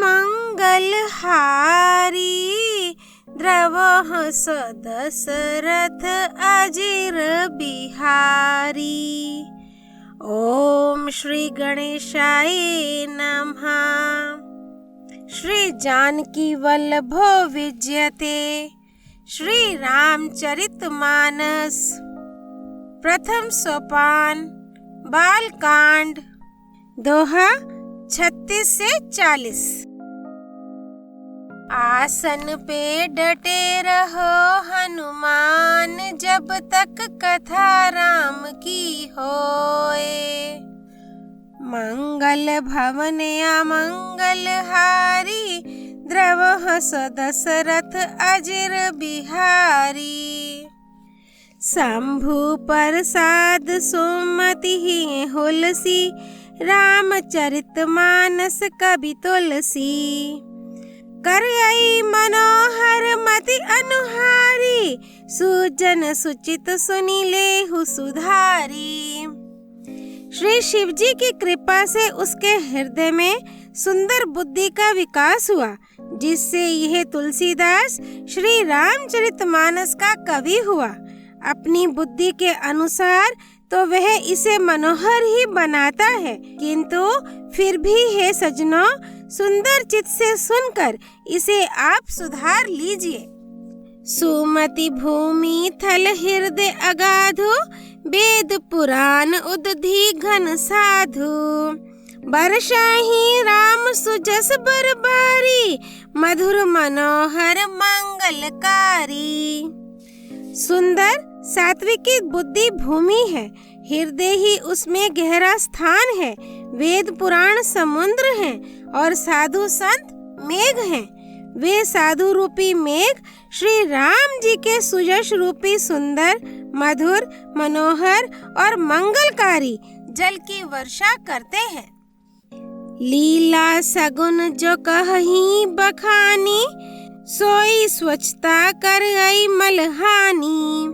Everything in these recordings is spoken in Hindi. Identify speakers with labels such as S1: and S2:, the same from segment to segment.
S1: मंगलहारी द्रवः स दशरथ अजिर बिहारी। ओम श्री गणेशाय नमः। श्री जानकी वल्लभो विजयते। श्री रामचरितमानस। प्रथम सोपान बालकांड। दोहा 36 से 40। आसन पे डटे रहो हनुमान, जब तक कथा राम की होए। मंगल भवन अमंगल हारी, द्रवः स दशरथ अजिर बिहारी। शंभु प्रसाद सुमति हुलसी, रामचरितमानस कवि तुलसी। कर आई मनोहर मति अनुहारी, सुजन सुचित सुनी लेहु सुधारी। श्री शिव जी की कृपा से उसके हृदय में सुंदर बुद्धि का विकास हुआ, जिससे यह तुलसीदास श्री रामचरितमानस का कवि हुआ। अपनी बुद्धि के अनुसार तो वह इसे मनोहर ही बनाता है, किंतु फिर भी हे सज्जनों, सुंदर चित्त से सुनकर इसे आप सुधार लीजिए। सुमति भूमि थल हृदय अगाधु, वेद पुराण उदधि घन साधु। बरसाही राम सुजस बरबारी, मधुर मनोहर मंगलकारी। सुंदर सात्विकी बुद्धि भूमि है, हृदय ही उसमें गहरा स्थान है। वेद पुराण समुद्र हैं और साधु संत मेघ हैं। वे साधु रूपी मेघ श्री राम जी के सुजस रूपी सुंदर, मधुर, मनोहर और मंगलकारी जल की वर्षा करते हैं। लीला सगुन जो कहीं बखानी, सोई स्वच्छता कर गई मलहानी।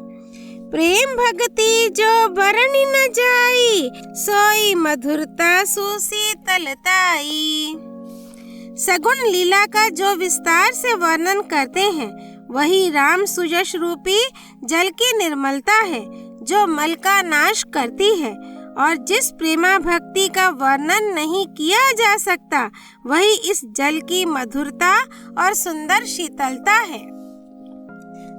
S1: प्रेम भक्ति जो बरनी न जाई, सोई मधुरता सुशीतलताई। सगुण लीला का जो विस्तार से वर्णन करते हैं, वही राम सुजस रूपी जल की निर्मलता है, जो मल का नाश करती है। और जिस प्रेमा भक्ति का वर्णन नहीं किया जा सकता, वही इस जल की मधुरता और सुंदर शीतलता है।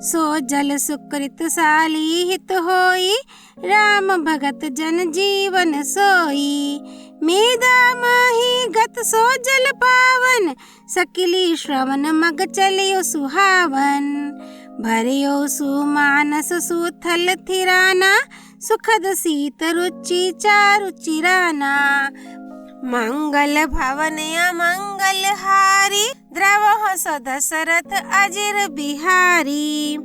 S1: सो जल सुकृत साली हित होई, राम भगत जन जीवन सोई। मेदा माही गत सो जल पावन, सकली श्रवण मग चलियो सुहावन। भरियो सुमानस सुथल थिराना, सुखद शीत रुचि चारु चिराना। मंगल भवन अमंगल हारी, द्रवः स दशरथ अजिर बिहारी।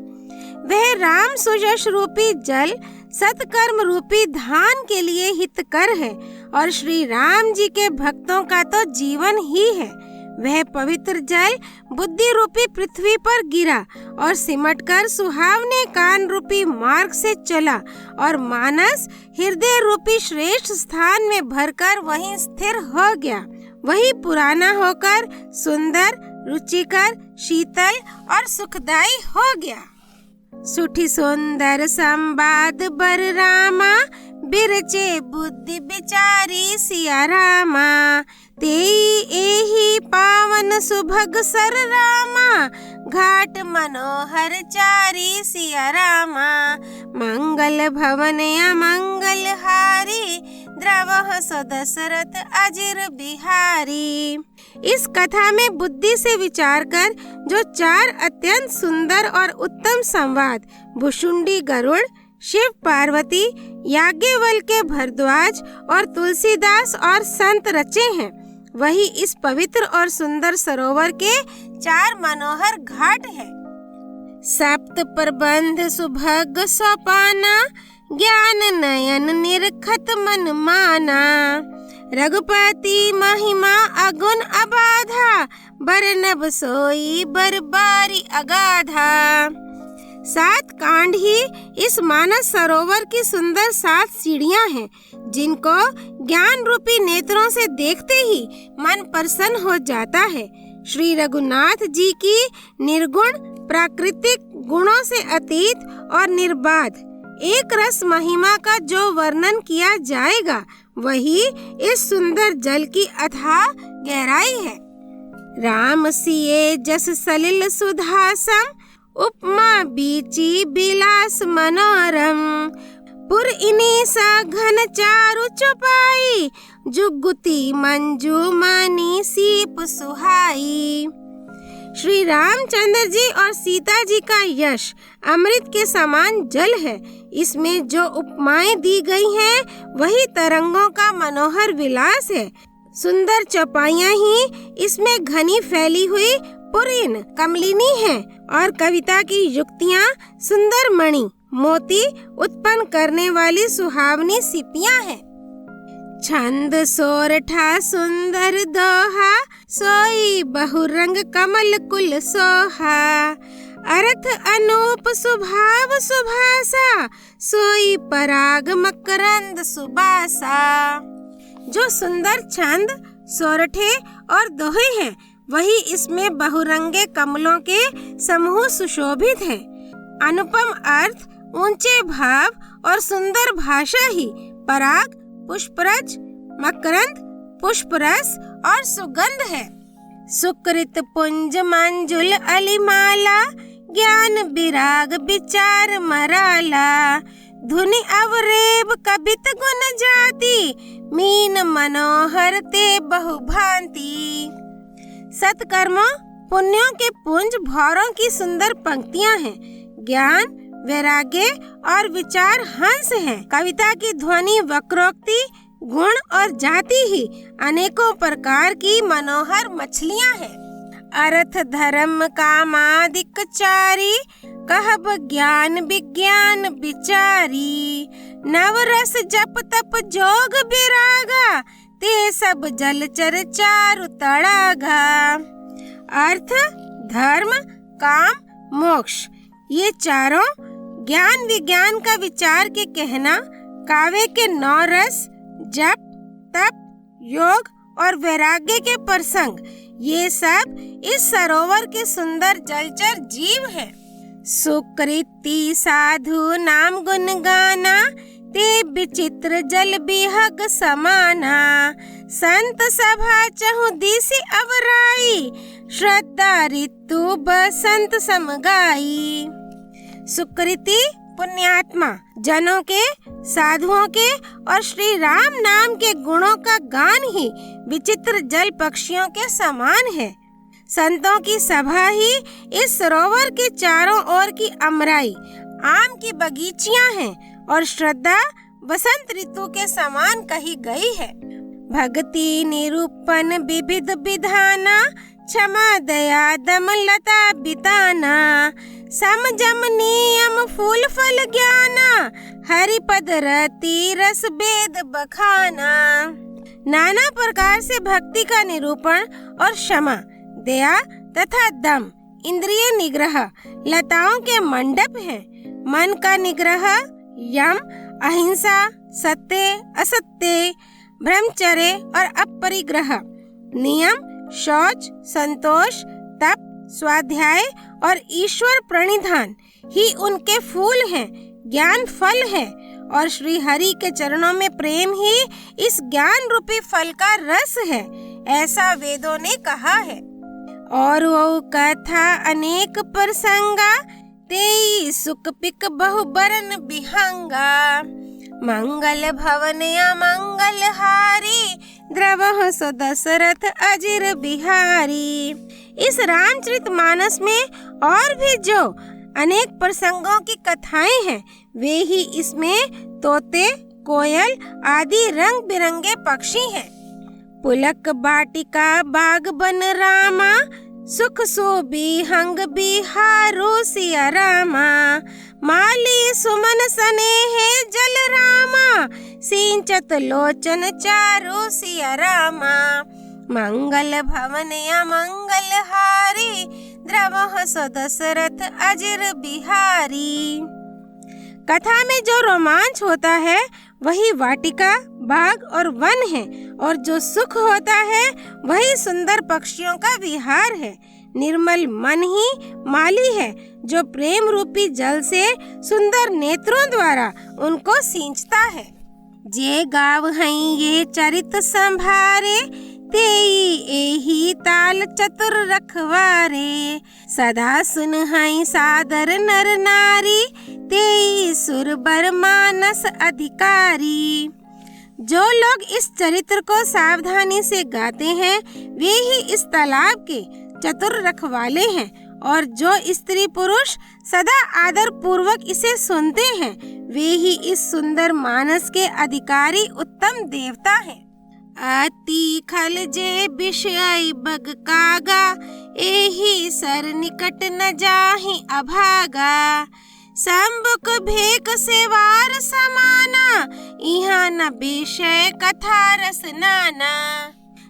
S1: वह राम सुजस रूपी जल सत्कर्म रूपी धान के लिए हितकर है, और श्री राम जी के भक्तों का तो जीवन ही है। वह पवित्र जल बुद्धि रूपी पृथ्वी पर गिरा और सिमटकर सुहावने कान रूपी मार्ग से चला, और मानस हृदय रूपी श्रेष्ठ स्थान में भरकर वहीं स्थिर हो गया। वही पुराना होकर सुंदर, रुचिकर, शीतल और सुखदायी हो गया। सुठी सुंदर संवाद बर रामा, बिरचे बुद्धि विचारी सिया रामा। तेई एही पावन सुभग सर रामा, घाट मनोहर चारी सिया रामा। मंगल भवन अमंगल हारी, द्रवः स दशरथ अजिर बिहारी। इस कथा में बुद्धि से विचार कर जो 4 अत्यंत सुंदर और उत्तम संवाद भुशुंडी गरुड़, शिव पार्वती, याज्ञवल्क्य भरद्वाज और तुलसीदास और संत रचे हैं, वही इस पवित्र और सुंदर सरोवर के 4 मनोहर घाट है। सप्त प्रबंध सुभग सोपाना, ज्ञान नयन निरखत मन माना। रघुपति महिमा अगुण अबाधा, बरनब सोई बरबारी अगाधा। 7 कांड ही इस मानस सरोवर की सुंदर 7 सीढ़ियां हैं, जिनको ज्ञान रूपी नेत्रों से देखते ही मन प्रसन्न हो जाता है। श्री रघुनाथ जी की निर्गुण प्राकृतिक गुणों से अतीत और निर्बाध एक रस महिमा का जो वर्णन किया जाएगा वही इस सुंदर जल की अथाह गहराई है। राम सिए जस सलिल सुधासम, उपमा बीची बिलास मनोरम। पुर इनी सा घन चारु चौपाई, जुगुती मंजू मनी सीप सुहाई। श्री रामचंद्र जी और सीता जी का यश अमृत के समान जल है। इसमें जो उपमाएं दी गई हैं वही तरंगों का मनोहर विलास है। सुंदर चौपाइयां ही इसमें घनी फैली हुई पुरीन कमलिनी है और कविता की युक्तियां सुंदर मणि मोती उत्पन्न करने वाली सुहावनी सिपियां हैं। छंद सोरठा सुंदर दोहा, सोई बहुरंग कमल कुल सोहा। अर्थ अनूप सुभाव सुभासा, सोई पराग मकरंद सुबासा। जो सुंदर छंद सोरठे और दोहे हैं वही इसमें बहुरंगे कमलों के समूह सुशोभित हैं। अनुपम अर्थ, ऊंचे भाव और सुंदर भाषा ही पराग, पुष्परज, मकरंद, पुष्परस और सुगंध है। सुकृत पुंज मंजुल अलिमाला, ज्ञान विराग विचार मराला। धुनि अवरेब कबित गुण जाति, मीन मनोहर ते बहुभांति। सत्कर्मों पुण्यों के पुंज भौरों की सुंदर पंक्तियां हैं। ज्ञान, वैराग्य और विचार हंस हैं। कविता की ध्वनि, वक्रोक्ति, गुण और जाति ही अनेकों प्रकार की मनोहर मछलियां हैं। अर्थ धर्म कामादिक चारी, कहब ज्ञान विज्ञान विचारी। नवरस जप तप जोग विरागा, ते सब जलचर चारु तड़ागा। अर्थ, धर्म, काम, मोक्ष ये चारों ज्ञान विज्ञान का विचार के कहना, काव्य के 9 रस, जप, तप, योग और वैराग्य के प्रसंग, ये सब इस सरोवर के सुंदर जलचर जीव हैं। सुकृति साधु नाम गुण गाना, ते विचित्र जल बिहग समाना। संत सभा चहु दिसि अवराई, श्रद्धा ऋतु बसंत समगाई। सुकृति पुण्यात्मा जनों के, साधुओं के और श्री राम नाम के गुणों का गान ही विचित्र जल पक्षियों के समान है। संतों की सभा ही इस सरोवर के चारों ओर की अमराई, आम की बगीचियां हैं और श्रद्धा बसंत ऋतु के समान कही गई है। भक्ति निरूपण विविध विधाना, क्षमा दया दम लता बिताना। समजम नियम फूल फल ज्ञाना, हरिपद रति रस वेद बखाना। नाना प्रकार से भक्ति का निरूपण और क्षमा, दया तथा दम इंद्रिय निग्रह लताओं के मंडप हैं। मन का निग्रह यम, अहिंसा, सत्य असत्य, ब्रह्मचर्य और अपरिग्रह, नियम शौच, संतोष, तप, स्वाध्याय और ईश्वर प्रणिधान ही उनके फूल हैं, ज्ञान फल है और श्री हरि के चरणों में प्रेम ही इस ज्ञान रूपी फल का रस है, ऐसा वेदों ने कहा है। और वो कथा अनेक प्रसंगा, तेई सुख पिक बहुबरन बिहंगा। मंगल भवन अमंगल हारी, द्रवह सो दशरथ अजिर बिहारी। इस रामचरितमानस में और भी जो अनेक प्रसंगों की कथाएं हैं वे ही इसमें तोते, कोयल आदि रंग बिरंगे पक्षी हैं। पुलक बाटिका बाग बन रामा, सुख सोबी हंग बिहारो सिया रामा। माली सुमन स्नेह जल रामा, सिंचत लोचन चारो सिया रामा। मंगल भवन अमंगल हारी, द्रवह सो दशरथ अजिर बिहारी। कथा में जो रोमांच होता है वही वाटिका, बाग और वन है, और जो सुख होता है वही सुंदर पक्षियों का विहार है। निर्मल मन ही माली है, जो प्रेम रूपी जल से सुंदर नेत्रों द्वारा उनको सींचता है। जे गाव हई ये चरित संभारे, तेई एही ताल चतुर रखवारे। सदा सुन हई सादर नर नारी, तेई सुर बर मानस अधिकारी। जो लोग इस चरित्र को सावधानी से गाते हैं वे ही इस तालाब के चतुर रखवाले हैं, और जो स्त्री पुरुष सदा आदर पूर्वक इसे सुनते हैं वे ही इस सुंदर मानस के अधिकारी उत्तम देवता हैं। अति खल जे विषय बग कागा, एही सर निकट न जाहि अभागा। संबुक भेक सेवार समाना, इहाँ न विषय कथा रस नाना।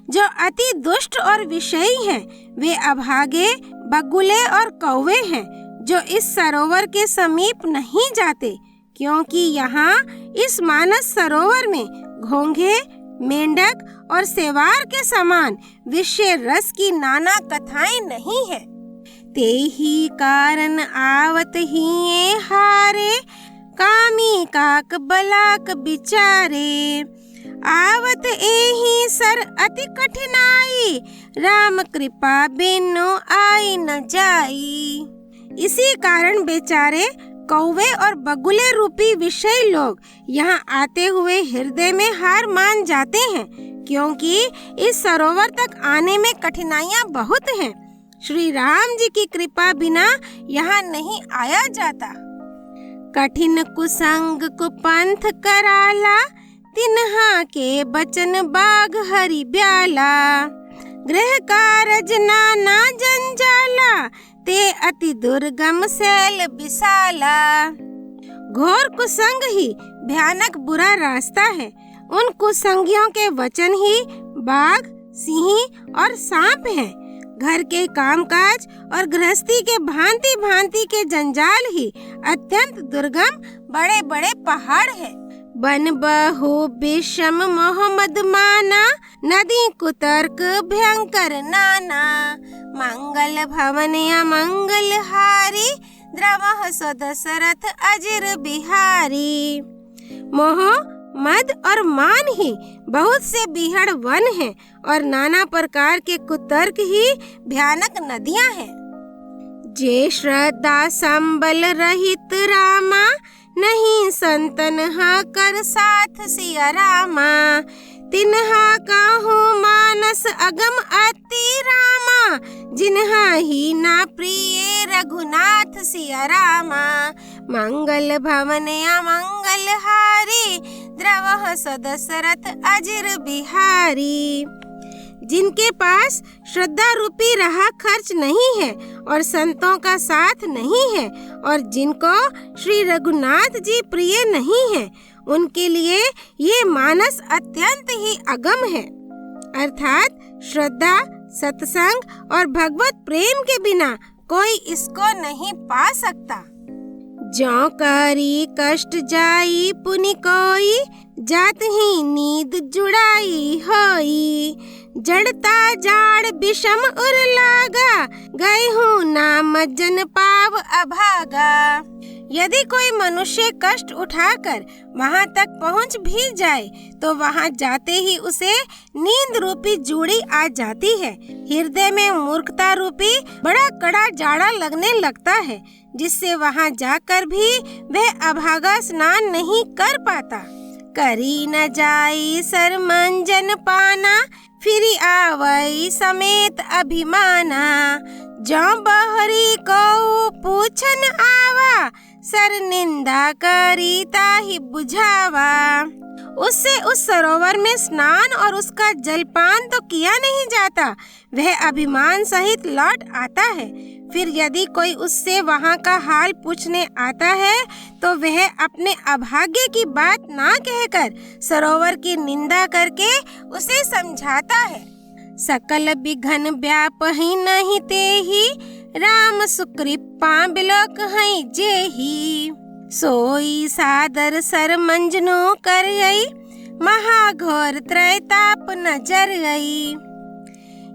S1: जो अति दुष्ट और विषयी हैं वे अभागे, बगुले और कौवे हैं, जो इस सरोवर के समीप नहीं जाते, क्योंकि यहाँ इस मानस सरोवर में घोंघे, मेंढक और सेवार के समान विषय रस की नाना कथाएं नहीं है। तेही कारण आवत ही हारे, कामी काक बलाक बिचारे। आवत एही सर अति कठिनाई, राम कृपा बिनु आई न जाई। इसी कारण बेचारे कौवे और बगुले रूपी विषय लोग यहाँ आते हुए हृदय में हार मान जाते हैं, क्योंकि इस सरोवर तक आने में कठिनाइयाँ बहुत हैं। श्री राम जी की कृपा बिना यहाँ नहीं आया जाता। कठिन कुसंग कुपंथ कराला, तिन्हा के बचन बाग हरि ब्याला। गृह कारज नाना जंजाला, ते अति दुर्गम शैल विशाला। घोर कुसंग ही भयानक बुरा रास्ता है। उन कुसंगियों के वचन ही बाघ, सिंह और सांप हैं। घर के कामकाज और गृहस्थी के भांति भांति के जंजाल ही अत्यंत दुर्गम बड़े बड़े पहाड़ हैं। बन बहु विषम मोहम्मद माना, नदी कुतर्क भयंकर नाना। मंगल भवन अमंगल हारी, द्रवह सदशरथ अजिर बिहारी। मोह, मद और मान ही बहुत से बिहड़ वन हैं, और नाना प्रकार के कुतर्क ही भयानक नदियां हैं। जे श्रद्धा संबल रहित रामा, नहीं संतन हा कर साथ सिया रामा। तिन्हा काहू मानस अगम अति रामा, जिन्हा ही ना प्रिय रघुनाथ सिया रामा। मंगल भवन अमंगल हारी, द्रवह सदशरथ अजिर बिहारी। जिनके पास श्रद्धा रूपी राह खर्च नहीं है और संतों का साथ नहीं है, और जिनको श्री रघुनाथ जी प्रिय नहीं है, उनके लिए ये मानस अत्यंत ही अगम है। अर्थात श्रद्धा, सत्संग और भगवत प्रेम के बिना कोई इसको नहीं पा सकता। जो करी कष्ट जाई पुनि कोई, जात ही नींद जुड़ाई होई। जड़ता जाड़ विषम उर लागा, गए हूँ नाम जन पाव अभागा। यदि कोई मनुष्य कष्ट उठाकर वहाँ तक पहुँच भी जाए तो वहाँ जाते ही उसे नींद रूपी जूड़ी आ जाती है। हृदय में मूर्खता रूपी बड़ा कड़ा जाड़ा लगने लगता है, जिससे वहाँ जाकर भी वह अभागा स्नान नहीं कर पाता। करी न जाई सर मंजन पाना, फिरी आवई समेत अभिमाना। जो बहरी को पूछन आवा, सर निंदा करी ताहि बुझावा। उससे उस सरोवर में स्नान और उसका जलपान तो किया नहीं जाता, वह अभिमान सहित लौट आता है। फिर यदि कोई उससे वहाँ का हाल पूछने आता है तो वह अपने अभाग्य की बात ना कहकर सरोवर की निंदा करके उसे समझाता है। सकल बिघन व्यापहि नहीं तेहि, राम सुकृपा बिलोक हई जेहि। सोई सादर सर मंजनो करई, महाघोर त्रैताप नजर आई।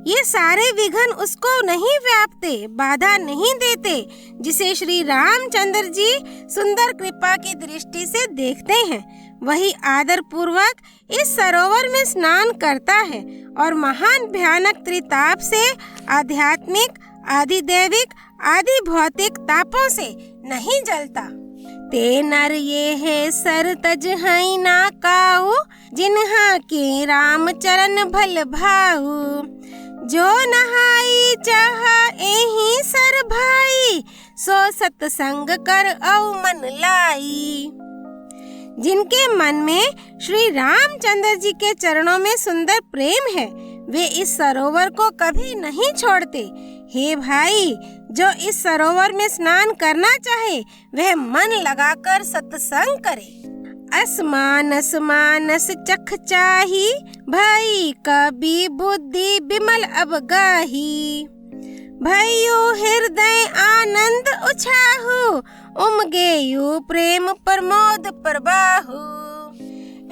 S1: ये सारे विघ्न उसको नहीं व्यापते, बाधा नहीं देते, जिसे श्री रामचंद्र जी सुंदर कृपा की दृष्टि से देखते हैं। वही आदर पूर्वक इस सरोवर में स्नान करता है और महान भयानक त्रिताप से, आध्यात्मिक, आदि दैविक, आदि भौतिक तापों से नहीं जलता। ते नर ये है सर तज हई ना काऊ, जिन्हा के राम चरण भल भाऊ। जो नहाई चाह एही सर भाई, सो सत्संग कर औ मन लाई। जिनके मन में श्री रामचंद्र जी के चरणों में सुंदर प्रेम है, वे इस सरोवर को कभी नहीं छोड़ते। हे भाई, जो इस सरोवर में स्नान करना चाहे, वह मन लगाकर सत्संग करे। असमानस मानस चख चाही, भाई कभी बुद्धि बिमल अवगाही। भयो हृदय आनंद उछाहु, उमगेयु प्रेम प्रमोद प्रबाहु।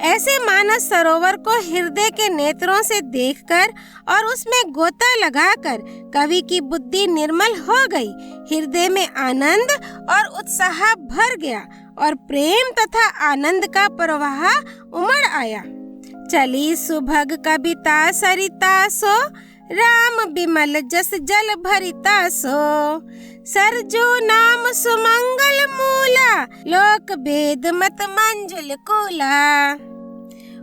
S1: ऐसे मानस सरोवर को हृदय के नेत्रों से देखकर और उसमें गोता लगाकर कवि की बुद्धि निर्मल हो गई, हृदय में आनंद और उत्साह भर गया और प्रेम तथा आनंद का प्रवाह उमड़ आया। चली सुभग कविता सरिता सो, राम बिमल जस जल भरिता सो। सरजू नाम सुमंगल मूला, लोक वेद मत मंजुल कूला।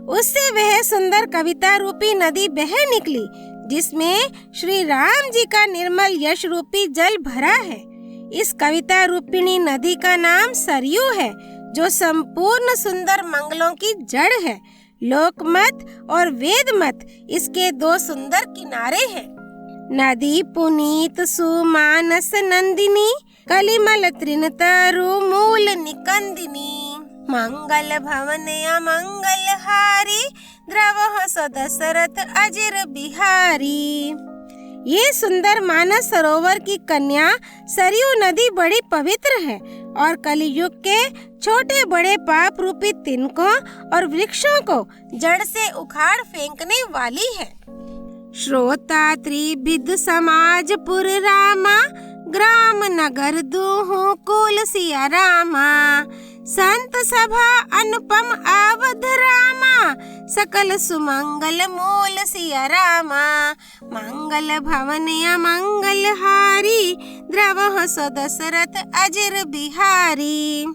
S1: उससे वह सुंदर कविता रूपी नदी बह निकली, जिसमें श्री राम जी का निर्मल यश रूपी जल भरा है। इस कविता रूपिणी नदी का नाम सरयू है, जो संपूर्ण सुंदर मंगलों की जड़ है। लोकमत और वेदमत इसके दो सुंदर किनारे हैं। नदी पुनीत सुमानस नंदिनी, कलिमल तृण तरु मूल निकंदिनी। मंगल भवन अमंगल हारी, द्रवः सदशरथ अजिर बिहारी। ये सुंदर मानस सरोवर की कन्या सरयू नदी बड़ी पवित्र है और कलियुग के छोटे बड़े पाप रूपी तिनकों और वृक्षों को जड़ से उखाड़ फेंकने वाली है। श्रोता त्रिविध समाजपुर रामा, ग्राम नगर दूहु कुल सिया रामा। संत सभा अनुपम अवध रामा, सकल सुमंगल मूल सिया रामा। मंगल भवन अमंगल हारी, द्रवः सदशरथ अजिर बिहारी।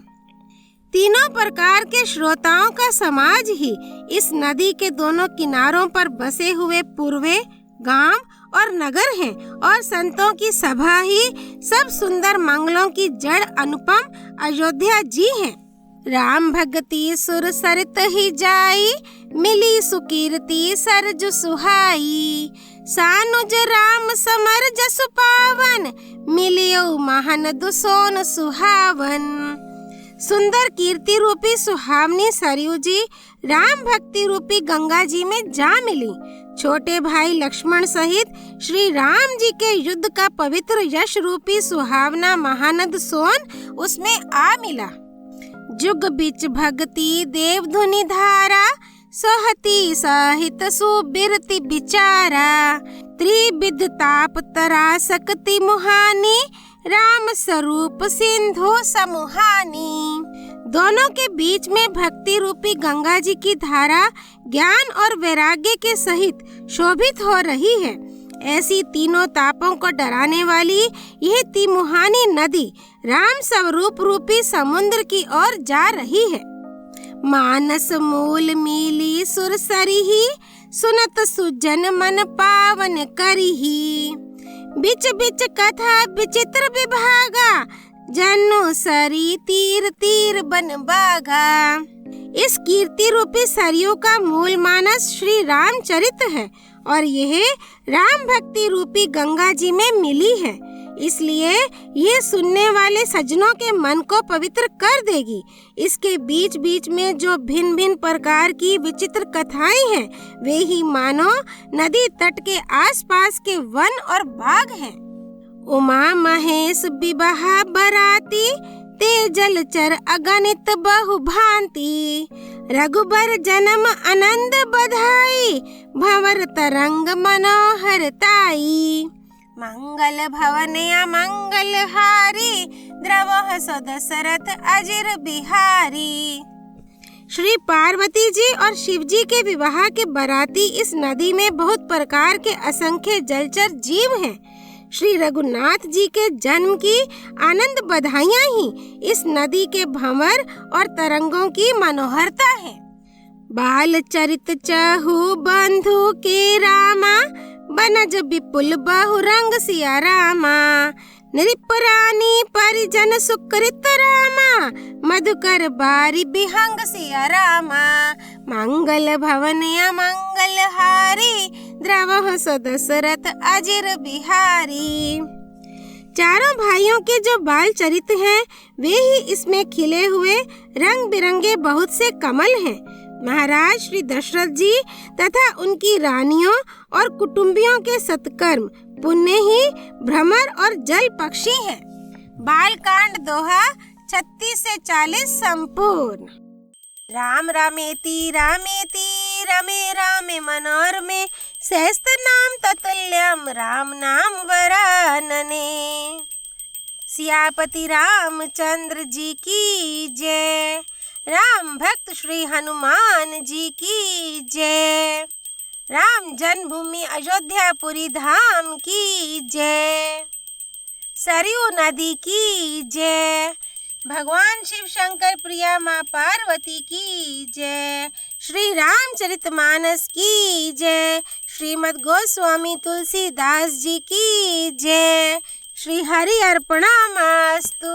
S1: तीनों प्रकार के श्रोताओं का समाज ही इस नदी के दोनों किनारों पर बसे हुए पूर्वे गांव और नगर हैं, और संतों की सभा ही सब सुंदर मंगलों की जड़ अनुपम अयोध्या जी हैं। राम भगति सुर सरित ही जाई, मिली सुकीर्ति सरजु सुहाई। सानुज राम समर जसु पावन, मिलियो महान दुसोन सुहावन। सुंदर कीर्ति रूपी सुहावनी सरयू जी राम भक्ति रूपी गंगा जी में जा मिली। छोटे भाई लक्ष्मण सहित श्री राम जी के युद्ध का पवित्र यश रूपी सुहावना महानद सोन उसमें आ मिला। जुग बिच भक्ति देव धुनि धारा, सोहती सहित सुबिरति बिचारा। त्रिविध ताप तरा सकति मुहानी, राम स्वरूप सिंधु समुहानी। दोनों के बीच में भक्ति रूपी गंगा जी की धारा ज्ञान और वैराग्य के सहित शोभित हो रही है। ऐसी तीनों तापों को डराने वाली यह तिमुहानी नदी राम स्वरूप रूपी समुद्र की ओर जा रही है। मानस मूल मीली सुर सरिही, सुनत सुजन मन पावन करिही। बिच बिच कथा विचित्र विभागा, जन्नु सरी तीर तीर बन बागा। इस कीर्ति रूपी सरयू का मूल मानस श्री रामचरित है और यह राम भक्ति रूपी गंगा जी में मिली है, इसलिए ये सुनने वाले सज्जनों के मन को पवित्र कर देगी। इसके बीच बीच में जो भिन्न भिन्न प्रकार की विचित्र कथाएं हैं, वे ही मानो नदी तट के आसपास के वन और बाग हैं। उमा महेश विवाह बराती, ते जलचर अगणित बहु भांति, रघुबर जन्म आनंद बधाई, भंवर तरंग मनोहर ताई। मंगल भवन अमंगल हारी, द्रवः सो दशरथ अजिर बिहारी। श्री पार्वती जी और शिव जी के विवाह के बराती इस नदी में बहुत प्रकार के असंख्य जलचर जीव हैं। श्री रघुनाथ जी के जन्म की आनंद बधाइयाँ ही इस नदी के भंवर और तरंगों की मनोहरता है। बाल चरित चहु बंधु के रामा, बनज विपुल बहुरंग सिया रामा। नृप रानी परिजन सुकृत रामा, मधुकर बारी बिहंग सिया रामा। मंगल भवन अमंगल हारी, द्रवः सो दशरथ अजिर बिहारी। चारों भाइयों के जो बाल चरित हैं वे ही इसमें खिले हुए रंग बिरंगे बहुत से कमल हैं। महाराज श्री दशरथ जी तथा उनकी रानियों और कुटुंबियों के सत्कर्म पुण्य ही भ्रमर और जल पक्षी हैं। बाल कांड दोहा 36 से 40 संपूर्ण। राम रामेति रामेति रमे रामे मनोरमे, सहस्त्र नाम ततुल्यम राम नाम वरानने। सियापति रामचंद्र जी की जय, राम भक्त श्री हनुमान जी की जय। राम जन्मभूमि अयोध्यापुरी धाम की जय। सरयू नदी की जय। भगवान शिव शंकर प्रिया माँ पार्वती की जय। श्री रामचरितमानस की जय। श्रीमद् गोस्वामी तुलसीदास जी की जय। श्री हरि अर्पणमस्तु।